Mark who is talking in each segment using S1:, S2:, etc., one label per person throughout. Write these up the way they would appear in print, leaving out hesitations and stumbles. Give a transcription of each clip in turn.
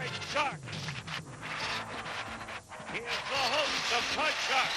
S1: Card Shark. Here's the host of Card Shark,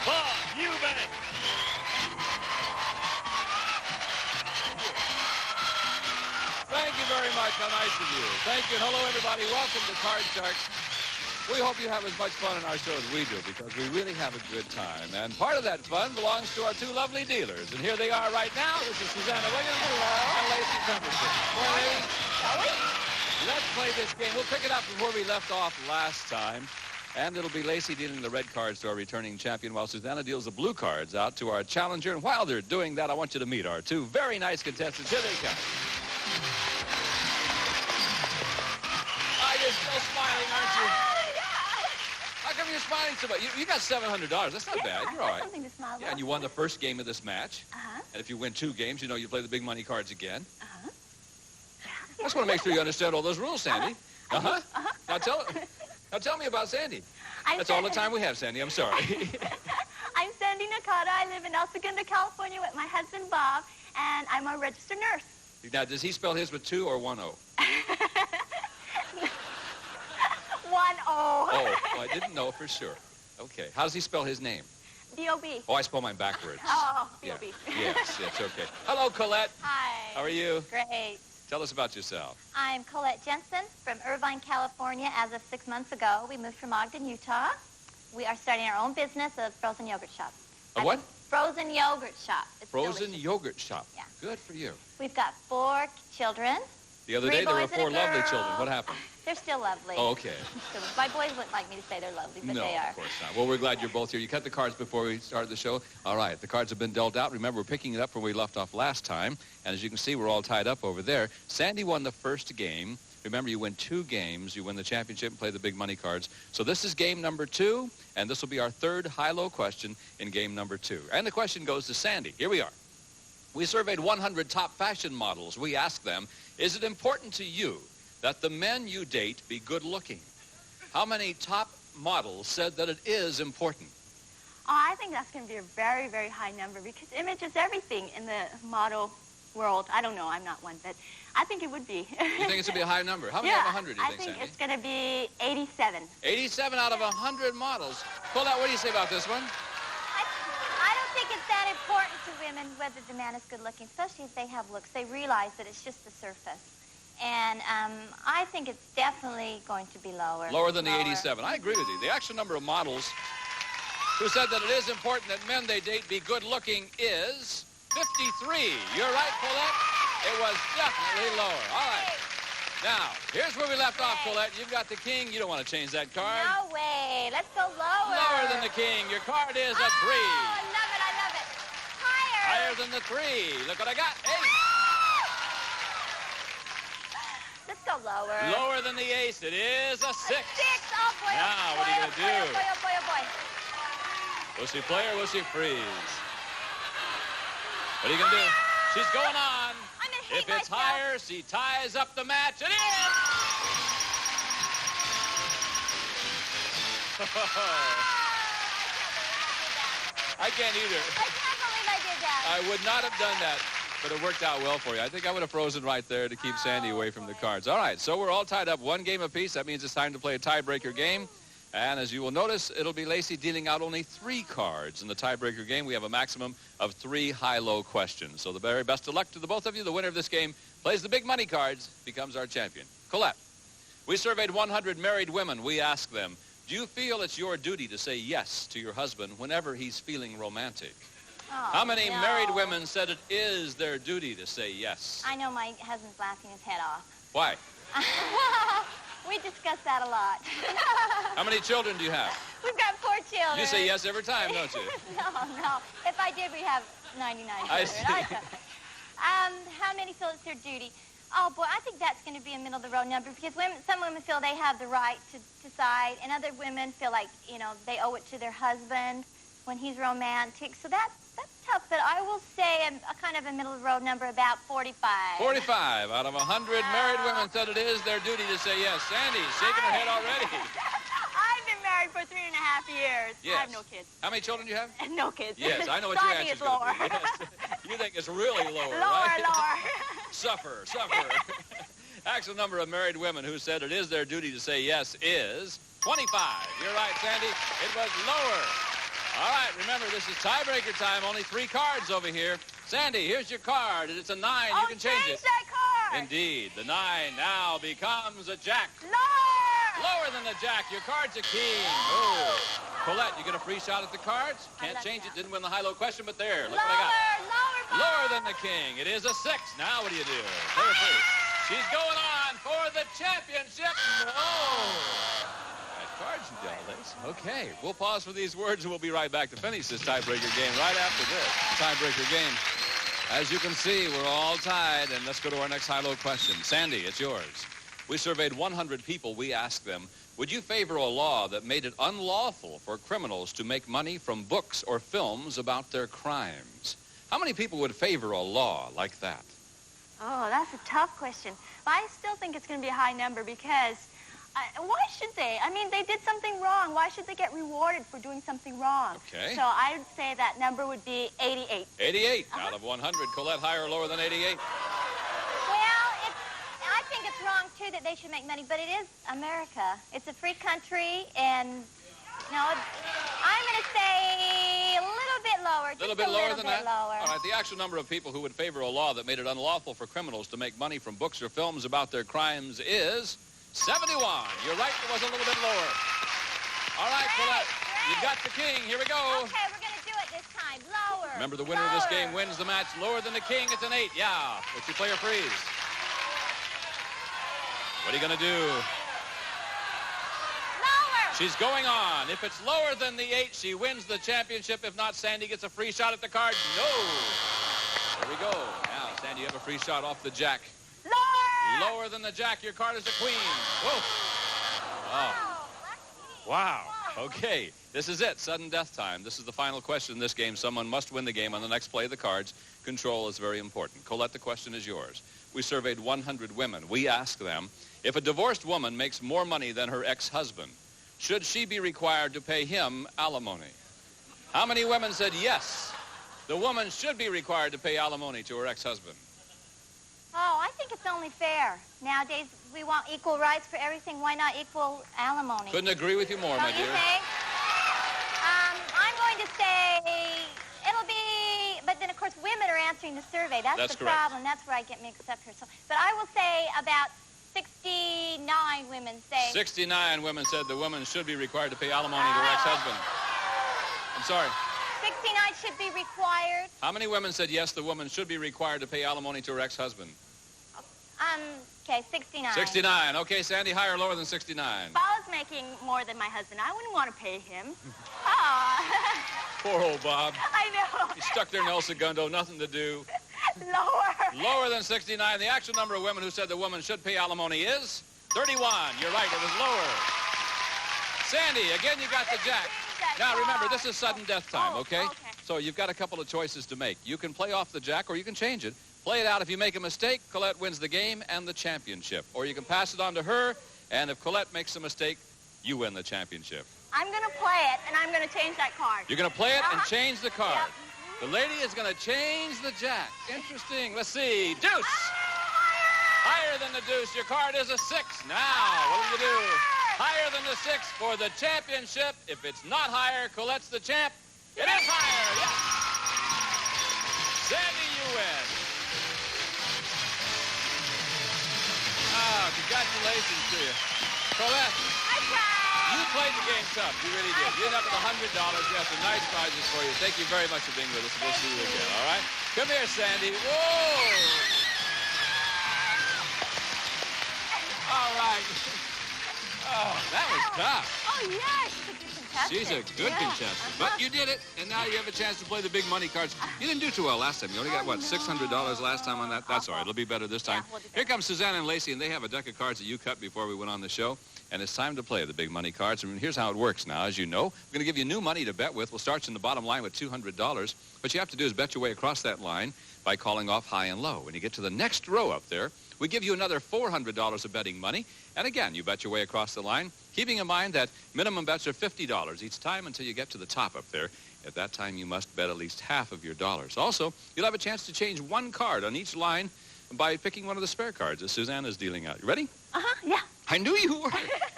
S1: Bob Eubanks.
S2: Thank you very much. How nice of you. Thank you. Hello, everybody. Welcome to Card Shark. We hope you have as much fun in our show as we do, because we really have a good time. And part of that fun belongs to our two lovely dealers. And here they are right now. This is Susanna Williams and Lacey Pemberton. Morning. Let's play this game. We'll pick it up from where we left off last time. And it'll be Lacey dealing the red cards to our returning champion, while Susanna deals the blue cards out to our challenger. And while they're doing that, I want you to meet our two very nice contestants. Here they come. You're still smiling, aren't you? How come you're smiling so much? You got $700. That's not bad. You're all right.
S3: Something to smile about.
S2: Yeah, and you won the first game of this match.
S3: Uh-huh.
S2: And if you win 2 games, you know you play the big money cards again.
S3: Uh-huh.
S2: I just want to make sure you understand all those rules, Sandy. Uh-huh. Now tell me about Sandy. That's all the time we have, Sandy. I'm sorry.
S3: I'm Sandy Nakata. I live in El Segundo, California with my husband, Bob, and I'm a registered nurse.
S2: Now, does he spell his with 2 or 1 O?
S3: 1 O.
S2: Oh, well, I didn't know for sure. Okay. How does he spell his name?
S3: D-O-B.
S2: Oh, I spell mine backwards.
S3: Oh,
S2: Yeah.
S3: D-O-B.
S2: Yes, okay. Hello, Collette.
S3: Hi.
S2: How are you?
S3: Great.
S2: Tell us about yourself.
S3: I'm Collette Jensen from Irvine, California. As of 6 months ago, we moved from Ogden, Utah. We are starting our own business of frozen yogurt shop.
S2: A what?
S3: Frozen yogurt shop. It's
S2: Frozen
S3: delicious.
S2: yogurt shop.
S3: Yeah.
S2: Good for you.
S3: We've got 4 children.
S2: The other
S3: 3
S2: day, there were
S3: boys and
S2: 4
S3: a
S2: lovely
S3: girl.
S2: children. What happened?
S3: They're still lovely.
S2: Oh, okay.
S3: So my boys wouldn't like me to say they're lovely, but
S2: No,
S3: they are.
S2: of course not. Well, we're glad you're both here. You cut the cards before we started the show. All right, the cards have been dealt out. Remember, we're picking it up from where we left off last time. And as you can see, we're all tied up over there. Sandy won the first game. Remember, you win 2 games. You win the championship and play the big money cards. So this is game number 2, and this will be our third high-low question in game number 2. And the question goes to Sandy. Here we are. We surveyed 100 top fashion models. We asked them, is it important to you that the men you date be good-looking? How many top models said that it is important?
S3: Oh, I think that's going to be a very, very high number because image is everything in the model world. I don't know. I'm not one, but I think it would be.
S2: You think it's going to be a high number? How many out of 100 do you think, Sandy?
S3: I think it's going to be 87.
S2: 87 out of 100 models. Collette, what do you say about this one?
S3: I don't think it's that important to women whether the man is good looking, especially if they have looks. They realize that it's just the surface. And I think it's definitely going to be lower.
S2: Lower than the 87. I agree with you. The actual number of models who said that it is important that men they date be good looking is 53. You're right, Collette. It was definitely lower. All right. Now, here's where we left off, Collette. You've got the king. You don't want to change that card.
S3: No way. Let's go lower.
S2: Lower than the king. Your card is a 3.
S3: Oh, I love it. I love it. Higher.
S2: Higher than the 3. Look what I got. 8.
S3: Let's go lower.
S2: Lower than the ace. It is a 6.
S3: A 6. Oh, boy.
S2: Now, what are you going to do?
S3: Oh, boy, oh, boy, oh, boy.
S2: Will she play or will she freeze? What are you going to do? She's going on.
S3: I'm going to hate
S2: If it's
S3: myself.
S2: higher, she ties up the match. It is! I can't either.
S3: I can't believe I did that.
S2: I would not have done that, but it worked out well for you. I think I would have frozen right there to keep Sandy away from the cards. All right, so we're all tied up 1 game apiece. That means it's time to play a tiebreaker game. And as you will notice, it'll be Lacey dealing out only 3 cards in the tiebreaker game. We have a maximum of 3 high-low questions. So the very best of luck to the both of you. The winner of this game plays the big money cards, becomes our champion. Collette, we surveyed 100 married women. We asked them, do you feel it's your duty to say yes to your husband whenever he's feeling romantic?
S3: Oh,
S2: How many
S3: no.
S2: married women said it is their duty to say yes?
S3: I know my husband's laughing his head off.
S2: Why?
S3: We discuss that a lot.
S2: How many children do you have?
S3: We've got 4 children.
S2: You say yes every time, don't you?
S3: No. If I did, we'd have 99 children.
S2: I see.
S3: How many feel it's their duty? Oh, boy, I think that's going to be a middle-of-the-road number because some women feel they have the right to decide, and other women feel like, you know, they owe it to their husband when he's romantic. So that's tough, but I will say a kind of a middle-of-the-road number, about 45.
S2: 45 out of 100 married women said it is their duty to say yes. Sandy's shaking her head already.
S3: I've been married for 3.5 years.
S2: Yes.
S3: I have no kids.
S2: How many children do you have?
S3: No kids.
S2: Yes, I know what
S3: So
S2: your
S3: I think
S2: answer's
S3: it's lower.
S2: gonna be. Yes. You think it's really lower,
S3: Lower,
S2: right?
S3: lower.
S2: Suffer. Actual number of married women who said it is their duty to say yes is 25. You're right, Sandy. It was lower. All right, remember, this is tiebreaker time. Only 3 cards over here. Sandy, here's your card. It's a 9. You can change it.
S3: that card.
S2: Indeed. The 9 now becomes a jack.
S3: Lower.
S2: Lower than the jack. Your card's a king. Oh. Colette, you get a free shot at the cards. Can't change it. Didn't win the high-low question, but there. Look what I got. Lower than the king. It is a 6. Now what do you do? Play her free. She's going on for the championship. No. Cards you dealt, Liz. Okay, we'll pause for these words and we'll be right back to finish this tiebreaker game right after this tiebreaker game. As you can see, we're all tied, and let's go to our next high-low question. Sandy, it's yours. We surveyed 100 people. We asked them, would you favor a law that made it unlawful for criminals to make money from books or films about their crimes? How many people would favor a law like that?
S3: Oh, that's a tough question. But I still think it's going to be a high number because why should they? I mean, they did something wrong. Why should they get rewarded for doing something wrong?
S2: Okay.
S3: So I would say that number would be 88.
S2: 88 out of 100. Colette, higher or lower than 88?
S3: Well, I think it's wrong, too, that they should make money, but it is America. It's a free country, and, I'm going to say a little bit lower.
S2: A little bit lower than that? All right, the actual number of people who would favor a law that made it unlawful for criminals to make money from books or films about their crimes is 71. You're right, it was a little bit lower. All right, Collette, you've got the king. Here we go.
S3: Okay, we're going to do it this time. Lower.
S2: Remember, the winner of this game wins the match. Lower than the king, it's an 8. Yeah. What's your player freeze? What are you going to do?
S3: Lower.
S2: She's going on. If it's lower than the 8, she wins the championship. If not, Sandy gets a free shot at the card. No. There we go. Now, Sandy, you have a free shot off the jack. Lower than the jack. Your card is a queen. Whoa. Oh. Wow. Okay. This is it. Sudden death time. This is the final question in this game. Someone must win the game on the next play of the cards. Control is very important. Colette, the question is yours. We surveyed 100 women. We asked them, if a divorced woman makes more money than her ex-husband, should she be required to pay him alimony? How many women said yes? The woman should be required to pay alimony to her ex-husband.
S3: Oh, I think it's only fair. Nowadays, we want equal rights for everything. Why not equal alimony?
S2: Couldn't agree with you more, my dear.
S3: Don't you think? I'm going to say it'll be, but then, of course, women are answering the survey. That's the
S2: correct.
S3: problem. That's where I get mixed up here. So, but I will say about 69 women say.
S2: 69 women said the woman should be required to pay alimony to her ex-husband. I'm sorry.
S3: 69 should be required.
S2: How many women said yes, the woman should be required to pay alimony to her ex-husband?
S3: Okay, 69.
S2: 69. Okay, Sandy, higher or lower than 69?
S3: If I was making more than my husband, I wouldn't want to pay him. Oh.
S2: Poor old Bob.
S3: I know.
S2: He's stuck there in El Segundo, nothing to do.
S3: Lower.
S2: Lower than 69. The actual number of women who said the woman should pay alimony is 31. You're right, it was lower. Sandy, again, you got the jack. Now, remember, this is sudden death time, okay? So you've got a couple of choices to make. You can play off the jack, or you can change it. Play it out. If you make a mistake, Collette wins the game and the championship. Or you can pass it on to her, and if Collette makes a mistake, you win the championship.
S3: I'm going to play it, and I'm going to change that card.
S2: You're going to play it and change the card. Yep. The lady is going to change the jack. Interesting. Let's see. Deuce. Higher than the deuce. Your card is a 6. Now, what do you do? Higher than the 6 for the championship. If it's not higher, Colette's the champ. It is higher. Yes. Sandy, you win. Oh, congratulations to you. Collette.
S3: I tried.
S2: You played the game tough. You really did. You ended up with $100. We have some nice prizes for you. Thank you very much for being with us. We'll see you again, all right? Come here, Sandy. Whoa! All right. Oh, that was tough.
S3: Oh, yeah, she's a good contestant.
S2: She's a good contestant. But you did it, and now you have a chance to play the big money cards. You didn't do too well last time. You only got, what, $600 last time on that? That's all right. It'll be better this time.
S3: Yeah, we'll do better.
S2: Here comes Suzanne and Lacey, and they have a deck of cards that you cut before we went on the show. And it's time to play the big money cards. And here's how it works now. As you know, we're going to give you new money to bet with. We'll start you in the bottom line with $200. What you have to do is bet your way across that line by calling off high and low. When you get to the next row up there, we give you another $400 of betting money. And again, you bet your way across the line, keeping in mind that minimum bets are $50 each time until you get to the top up there. At that time, you must bet at least half of your dollars. Also, you'll have a chance to change one card on each line by picking one of the spare cards that Suzanne is dealing out. You ready?
S3: Uh-huh, yeah.
S2: I knew you were.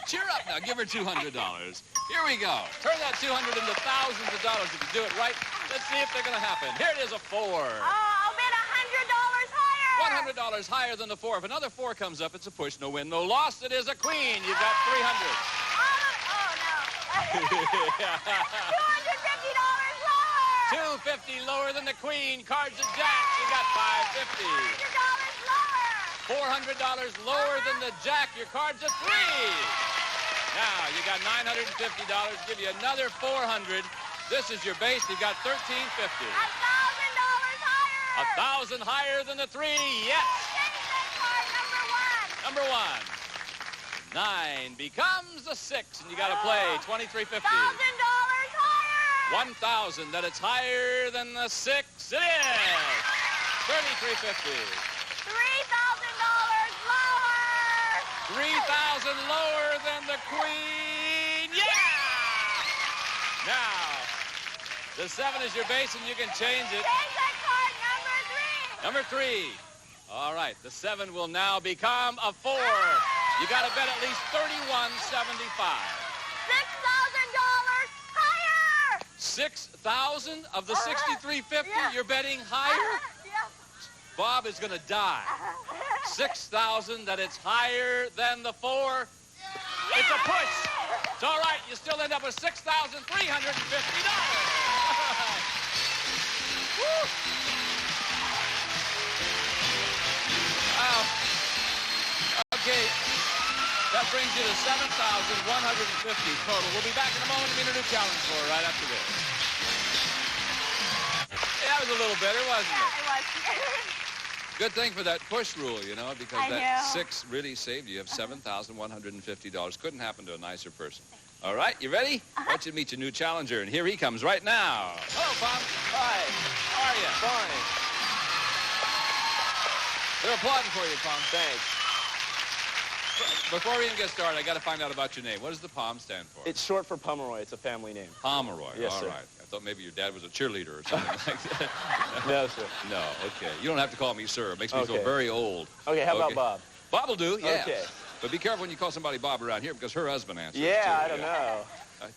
S2: Cheer up now. Give her $200. Here we go. Turn that 200 into thousands of dollars if you do it right. Let's see if they're going to happen. Here it is, a 4.
S3: I'll bet $100 higher.
S2: $100 higher than the 4. If another 4 comes up, it's a push, no win, no loss. It is a queen. You've got 300.
S3: Oh, no. $250 lower.
S2: $250 lower than the queen. Cards of jack. You got $550.
S3: $100 lower.
S2: $400 lower than the jack. Your cards are 3. Now, you got $950. Give you another 400. This is your base. You've got $1,350.
S3: $1,000 higher.
S2: 1,000 higher than the 3. Yes.
S3: Card number 1.
S2: Number 1. 9 becomes a 6, and you got to play $2,350.
S3: $1,000 higher.
S2: 1,000. That it's higher than the 6. It is. $3,350.
S3: $3,000 lower.
S2: 3,000 lower than the queen. Yeah! Now, the 7 is your base, and you can change it.
S3: Change that card number 3.
S2: Number 3. All right, the 7 will now become a 4. You got to bet at least $31.75.
S3: $6,000 higher.
S2: 6,000 of the 63.50.
S3: Yeah.
S2: You're betting higher.
S3: Yeah.
S2: Bob is going to die. 6,000. That it's higher than the 4. It's a push. It's all right. You still end up with $6,350. Woo. Okay. That brings you to $7,150 total. We'll be back in a moment to meet a new challenge for her right after this. Yeah, that was a little better, wasn't it?
S3: Yeah, it was.
S2: Good thing for that push rule, you know, because
S3: I
S2: that
S3: know.
S2: 6 really saved you. You have $7,150. Couldn't happen to a nicer person. All right, you ready? I want you to meet your new challenger, and here he comes right now. Hello, Bob.
S4: Hi.
S2: How are you?
S4: Fine.
S2: They're applauding for you, Tom.
S4: Thanks.
S2: Before we even get started, I got to find out about your name. What does the POM stand for?
S4: It's short for Pomeroy. It's a family name.
S2: Pomeroy.
S4: Yes,
S2: all
S4: sir.
S2: right. I thought maybe your dad was a cheerleader or something like that.
S4: No, sir.
S2: No, okay. You don't have to call me sir. It makes me feel
S4: Okay.
S2: very old.
S4: Okay, how about Bob?
S2: Bob will do, yes.
S4: Okay.
S2: But be careful when you call somebody Bob around here because her husband answers
S4: Yeah,
S2: too.
S4: I don't know.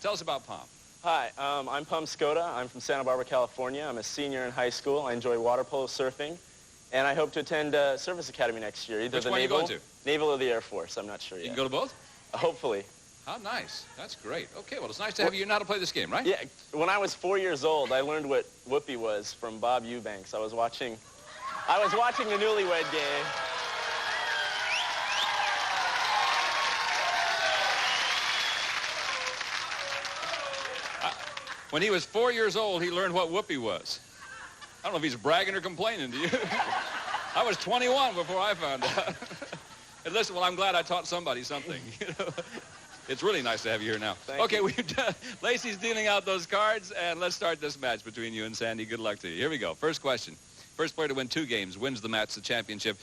S2: Tell us about POM.
S4: Hi, I'm Pum Skoda. I'm from Santa Barbara, California. I'm a senior in high school. I enjoy water polo surfing. And I hope to attend Service Academy next year. Either
S2: Which
S4: the
S2: one are you
S4: Naval,
S2: going to?
S4: Naval or the Air Force. I'm not sure
S2: You
S4: yet.
S2: can go to both?
S4: Hopefully.
S2: How nice. That's great. Okay, well, it's nice to have you know how to play this game, right?
S4: Yeah, when I was 4 years old, I learned what whoopee was from Bob Eubanks. I was watching the Newlywed Game.
S2: When he was 4 years old, he learned what whoopee was. I don't know if he's bragging or complaining to you. I was 21 before I found out. And listen, well, I'm glad I taught somebody something. You know? It's really nice to have you here now.
S4: Thank you.
S2: We've done, Lacey's dealing out those cards, and let's start this match between you and Sandy. Good luck to you. Here we go. First question. First player to win 2 games wins the match, the championship.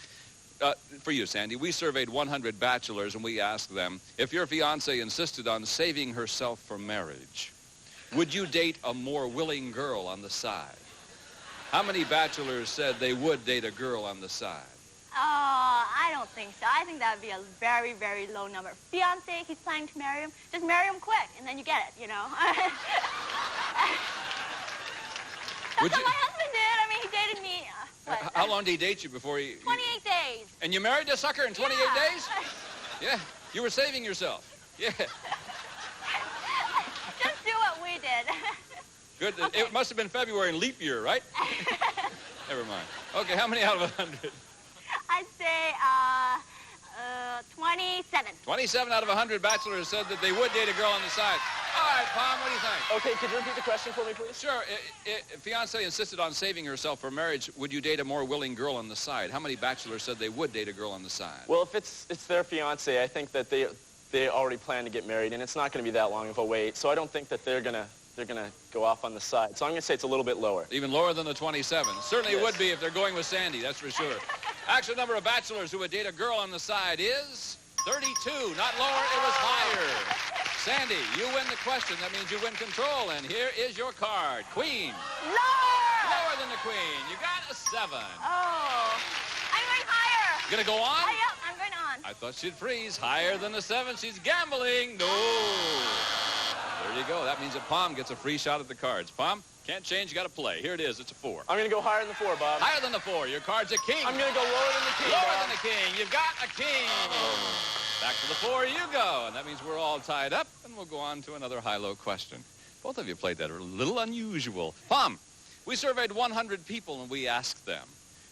S2: For you, Sandy, we surveyed 100 bachelors, and we asked them, if your fiancé insisted on saving herself for marriage, would you date a more willing girl on the side? How many bachelors said they would date a girl on the side?
S3: Oh, I don't think so. I think that would be a very, very low number. Fiancé, he's planning to marry him. Just marry him quick, and then you get it, you know. That's
S2: Would
S3: what
S2: you-
S3: my husband did. I mean, he dated me,
S2: How long did he date you before he...
S3: 28 days.
S2: And you married the sucker in 28
S3: Yeah.
S2: days? Yeah. You were saving yourself. Yeah.
S3: Just do what we did.
S2: Good.
S3: Okay.
S2: It must have been February in leap year, right? Never mind. Okay, how many out of 100?
S3: I'd say 27.
S2: 27 out of 100 bachelors said that they would date a girl on the side. All right, Pom, what do you think?
S4: Okay, could you repeat the question for me, please?
S2: Sure. If fiancé insisted on saving herself for marriage, would you date a more willing girl on the side? How many bachelors said they would date a girl on the side?
S4: Well, if it's their fiancé, I think that they already plan to get married, and it's not going to be that long of a wait. So I don't think that they're gonna go off on the side. So I'm going to say it's a little bit lower.
S2: Even lower than the 27. Certainly
S4: Yes.
S2: would be if they're going with Sandy, that's for sure. Actual number of bachelors who would date a girl on the side is 32. Not lower, it was higher. Sandy, you win the question. That means you win control. And here is your card. Queen.
S3: Lower!
S2: Lower than the queen. You got a 7.
S3: Oh. I went higher.
S2: You gonna go on?
S3: Yep, I'm going on.
S2: I thought she'd freeze. Higher than a 7. She's gambling. No. There you go. That means that Palm gets a free shot at the cards. Palm, can't change. You got to play. Here it is. It's a 4.
S4: I'm going to go higher than the 4, Bob.
S2: Higher than the 4. Your card's a king.
S4: I'm going to go lower than the king,
S2: Lower
S4: Bob.
S2: than the king. You've got a king. Back to the 4 you go. And that means we're all tied up. And we'll go on to another high-low question. Both of you played that a little unusual. Palm, we surveyed 100 people and we asked them,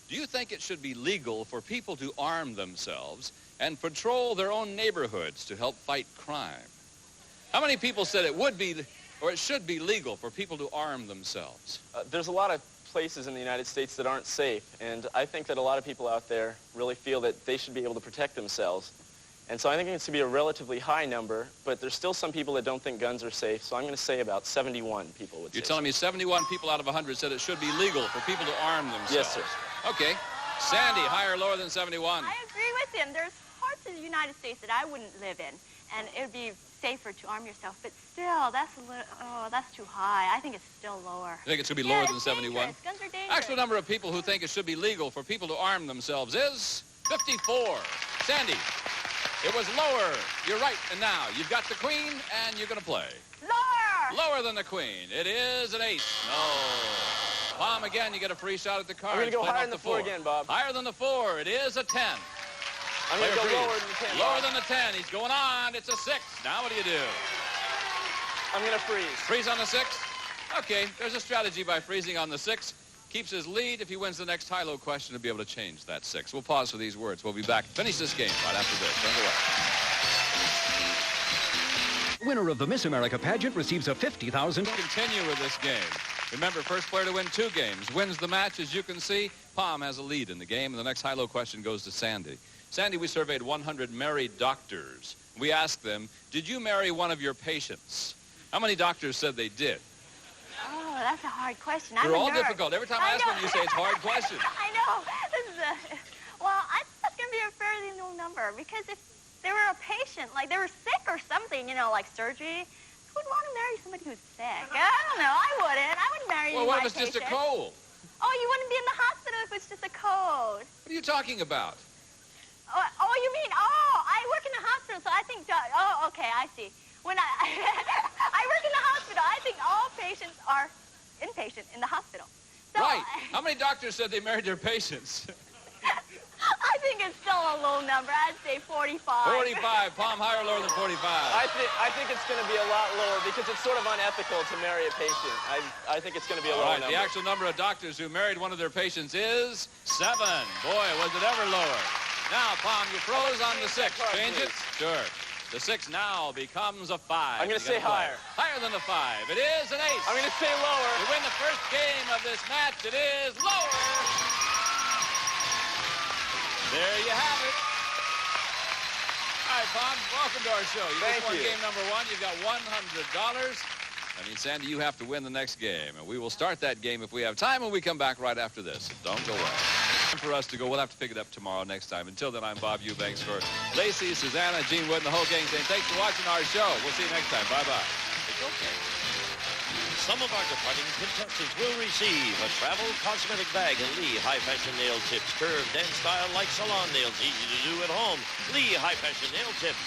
S2: do you think it should be legal for people to arm themselves and patrol their own neighborhoods to help fight crime? How many people said it would be, or it should be legal for people to arm themselves?
S4: There's a lot of places in the United States that aren't safe, and I think that a lot of people out there really feel that they should be able to protect themselves. And so I think it's to be a relatively high number, but there's still some people that don't think guns are safe, so I'm going to say about 71 people would say.
S2: You're telling me 71 people out of 100 said it should be legal for people to arm themselves?
S4: Yes, sir.
S2: Okay. Sandy, higher or lower than 71?
S5: I agree with him. There's parts of the United States that I wouldn't live in, and it would be safer to arm yourself. But still, that's a little, that's too high. I think it's still lower.
S2: You think it should be lower than 71?
S5: Dangerous. Guns are dangerous.
S2: Actual number of people who think it should be legal for people to arm themselves is 54. Sandy, it was lower. You're right. And now you've got the queen, and you're going to play.
S5: Lower!
S2: Lower than the queen. It is an 8. No. Palm, again, you get a free shot at the cards.
S4: I'm going to go
S2: Play
S4: higher
S2: off
S4: than the 4 again, Bob.
S2: Higher than the 4. It is a 10.
S4: I'm going to go
S2: Player
S4: lower
S2: freeze.
S4: than the 10.
S2: Lower
S4: Bob.
S2: than the 10. He's going on. It's a 6. Now what do you do?
S4: I'm going to freeze.
S2: Freeze on the 6? Okay, there's a strategy by freezing on the 6. Keeps his lead. If he wins the next high-low question, he'll be able to change that 6. We'll pause for these words. We'll be back. Finish this game right after this. Don't go away.
S6: Winner of the Miss America pageant receives a $50,000.
S2: Continue with this game. Remember, first player to win 2 games wins the match. As you can see, Palm has a lead in the game, and the next high-low question goes to Sandy. Sandy, we surveyed 100 married doctors. We asked them, did you marry one of your patients? How many doctors said they did?
S5: Oh, that's a hard question.
S2: They're
S5: I'm a
S2: all
S5: nerd.
S2: difficult. Every time I ask
S5: know.
S2: one, you say it's hard question.
S5: I know. This is well, I think that's going to be a fairly low number, because if they were a patient, like they were sick or something, you know, like surgery, who would want to marry somebody who's sick? I don't know. I wouldn't. I wouldn't marry
S2: Well, what
S5: my
S2: if it's just a
S5: patient.
S2: cold?
S5: Oh, you wouldn't be in the hospital if it's just a cold.
S2: What are you talking about?
S5: Oh, you mean, I work in the hospital, so I think, okay, I see. When I work in the hospital, I think all patients are inpatient in the hospital. So,
S2: Right. How many doctors said they married their patients?
S5: I think it's still a low number. I'd say 45.
S2: 45. Palm, higher or lower than 45?
S4: I think it's going to be a lot lower because it's sort of unethical to marry a patient. I think it's going to be a
S2: All
S4: lower
S2: right,
S4: number.
S2: the actual number of doctors who married one of their patients is 7. Boy, was it ever lower. Now, Palm, you froze on the 6. Change it? Sure. The 6 now becomes a 5.
S4: I'm going to say higher.
S2: Higher than the 5. It is an 8.
S4: I'm going to say lower.
S2: To win the first game of this match, it is lower. There you have it. All right, Palm, welcome to our show. You just won game number 1. You've got $100. I mean, Sandy, you have to win the next game, and we will start that game if we have time when we come back right after this. Don't go away. For us to go, we'll have to pick it up tomorrow next time. Until then, I'm Bob Eubanks for Lacey, Susanna, Gene Wood, and the whole gang saying thanks for watching our show. We'll see you next time. Bye-bye. It's okay.
S7: Some of our departing contestants will receive a travel cosmetic bag and Lee High Fashion Nail Tips. Curved and styled like salon nails. Easy to do at home. Lee High Fashion Nail Tips.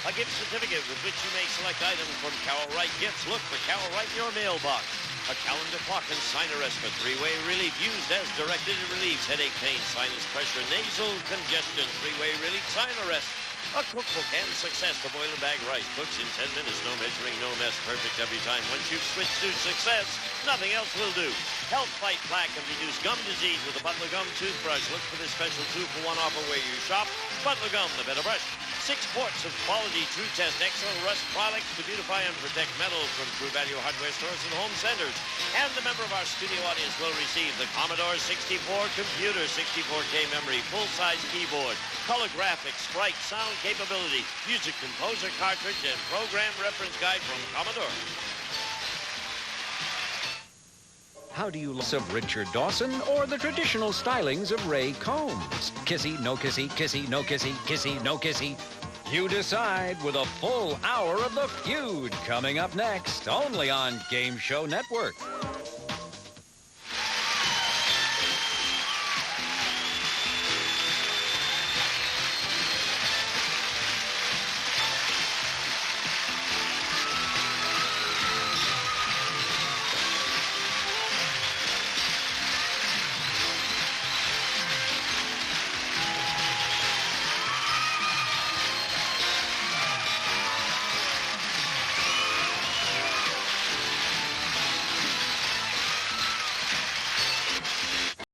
S7: A gift certificate with which you may select items from Carol Wright Gifts. Look for Carol Wright in your mailbox. A calendar clock and sinus rest for 3-way relief. Used as directed, it relieves headache, pain, sinus pressure, nasal congestion. 3-way relief, sinus rest. A cookbook and success for boil and bag rice. Cooks in 10 minutes, no measuring, no mess. Perfect every time. Once you've switched to success, nothing else will do. Help fight plaque and reduce gum disease with a Butler Gum toothbrush. Look for this special 2-for-1 offer where you shop. Butler Gum, the better brush. 6 quarts of quality True Test Excellent Rust products to beautify and protect metal from True Value hardware stores and home centers. And a member of our studio audience will receive the Commodore 64 computer, 64K memory, full-size keyboard, color graphics, sprite, sound capability, music composer cartridge, and program reference guide from Commodore.
S6: How do you look of Richard Dawson or the traditional stylings of Ray Combs? Kissy, no kissy, kissy, no kissy, kissy, no kissy. You decide with a full hour of The Feud coming up next, only on Game Show Network.